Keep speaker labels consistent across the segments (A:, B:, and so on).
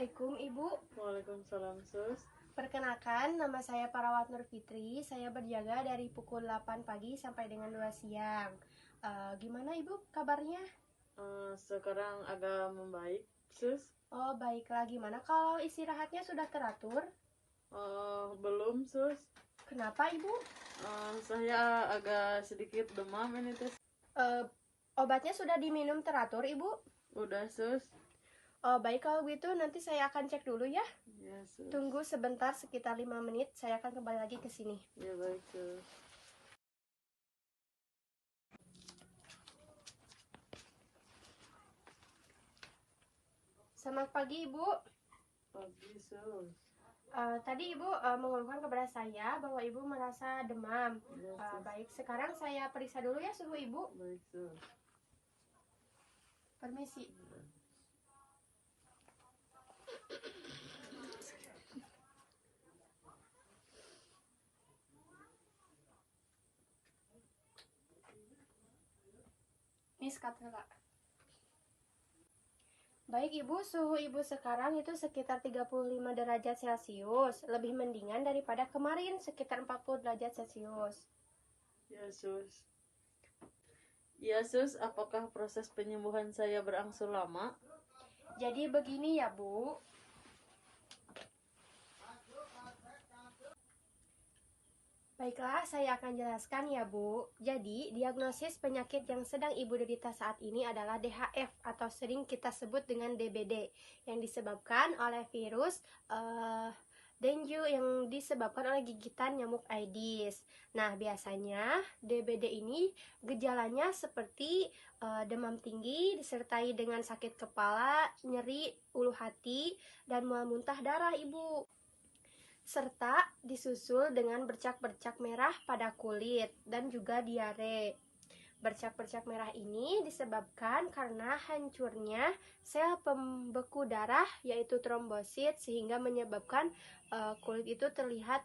A: Assalamualaikum Ibu.
B: Waalaikumsalam sus.
A: Perkenalkan, nama saya Parawat Nur Fitri. Saya berjaga dari pukul 8 pagi sampai dengan 2 siang. Gimana Ibu kabarnya?
B: Sekarang agak membaik sus.
A: Oh baiklah, gimana kalau istirahatnya sudah teratur?
B: Belum sus.
A: Kenapa Ibu?
B: Saya agak sedikit demam ini tes.
A: Obatnya sudah diminum teratur Ibu?
B: Udah sus.
A: Oh baik, kalau begitu nanti saya akan cek dulu ya.
B: Ya sus.
A: Tunggu sebentar sekitar 5 menit, saya akan kembali lagi ke sini.
B: Ya baik sus.
A: Selamat pagi Ibu.
B: Pagi sus.
A: Tadi Ibu mengeluhkan kepada saya bahwa Ibu merasa demam.
B: Ya sus.
A: Baik, sekarang saya periksa dulu ya suhu Ibu.
B: Baik sus.
A: Permisi. Miss Katra. Baik Ibu, suhu Ibu sekarang itu sekitar 35 derajat Celcius. Lebih mendingan daripada kemarin sekitar 40 derajat Celcius.
B: Ya sus. Ya sus, apakah proses penyembuhan saya berangsur lama?
A: Jadi begini ya Bu. Baiklah, saya akan jelaskan ya Bu. Jadi, diagnosis penyakit yang sedang Ibu derita saat ini adalah DHF atau sering kita sebut dengan DBD yang disebabkan oleh virus dengue yang disebabkan oleh gigitan nyamuk Aedes. Nah, biasanya DBD ini gejalanya seperti demam tinggi disertai dengan sakit kepala, nyeri, ulu hati, dan mual muntah darah Ibu. Serta disusul dengan bercak-bercak merah pada kulit dan juga diare. Bercak-bercak merah ini disebabkan karena hancurnya sel pembeku darah yaitu trombosit sehingga menyebabkan kulit itu terlihat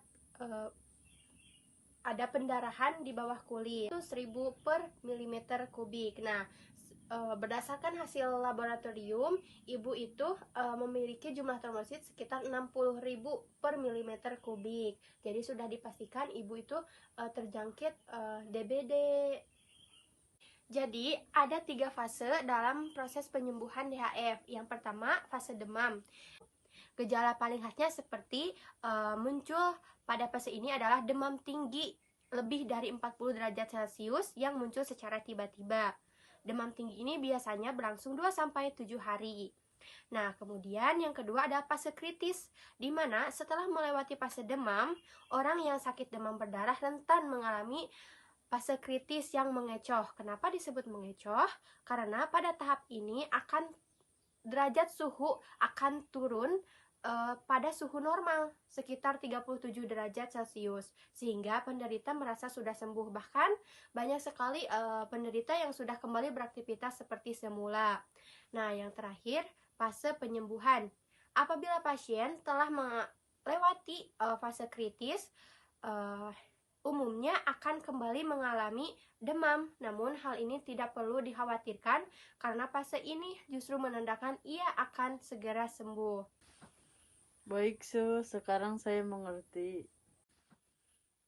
A: ada pendarahan di bawah kulit. Itu 1000 per milimeter kubik. Nah, berdasarkan hasil laboratorium, Ibu itu memiliki jumlah trombosit sekitar 60.000 per milimeter kubik. Jadi sudah dipastikan Ibu itu terjangkit DBD. Jadi ada 3 fase dalam proses penyembuhan DHF. Yang pertama, fase demam. Gejala paling khasnya seperti muncul pada fase ini adalah demam tinggi lebih dari 40 derajat Celcius yang muncul secara tiba-tiba. Demam tinggi ini biasanya berlangsung 2-7 hari. Nah, kemudian yang kedua ada fase kritis, di mana setelah melewati fase demam, orang yang sakit demam berdarah rentan mengalami fase kritis yang mengecoh. Kenapa disebut mengecoh? Karena pada tahap ini derajat suhu akan turun pada suhu normal sekitar 37 derajat Celcius sehingga penderita merasa sudah sembuh. Bahkan banyak sekali penderita yang sudah kembali beraktivitas seperti semula. Nah, yang terakhir fase penyembuhan. Apabila pasien telah melewati fase kritis, umumnya akan kembali mengalami demam. Namun hal ini tidak perlu dikhawatirkan karena fase ini justru menandakan ia akan segera sembuh.
B: Baik sus, sekarang saya mengerti.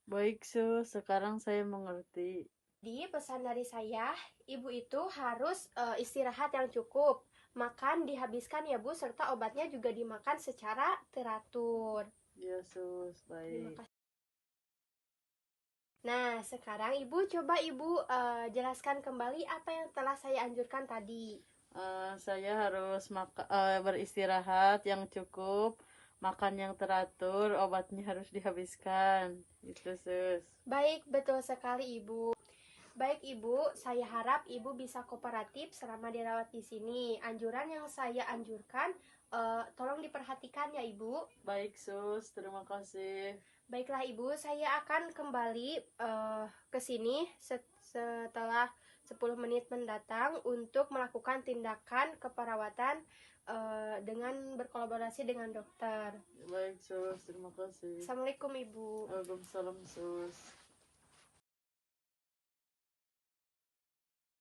B: Baik sus, sekarang saya mengerti.
A: Jadi pesan dari saya, Ibu itu harus istirahat yang cukup. Makan dihabiskan ya Bu, serta obatnya juga dimakan secara teratur.
B: Ya sus,
A: Terima
B: baik.
A: kasih. Nah, sekarang Ibu coba Ibu jelaskan kembali apa yang telah saya anjurkan tadi.
B: Saya harus beristirahat yang cukup, makan yang teratur, obatnya harus dihabiskan. Gitu sus.
A: Baik, betul sekali Ibu. Baik Ibu, saya harap Ibu bisa kooperatif selama dirawat di sini. Anjuran yang saya anjurkan, tolong diperhatikan ya Ibu.
B: Baik sus, terima kasih.
A: Baiklah Ibu, saya akan kembali ke sini setelah 10 menit mendatang untuk melakukan tindakan keperawatan dengan berkolaborasi dengan dokter.
B: Baik sus, terima kasih.
A: Assalamualaikum Ibu.
B: Waalaikumsalam sus.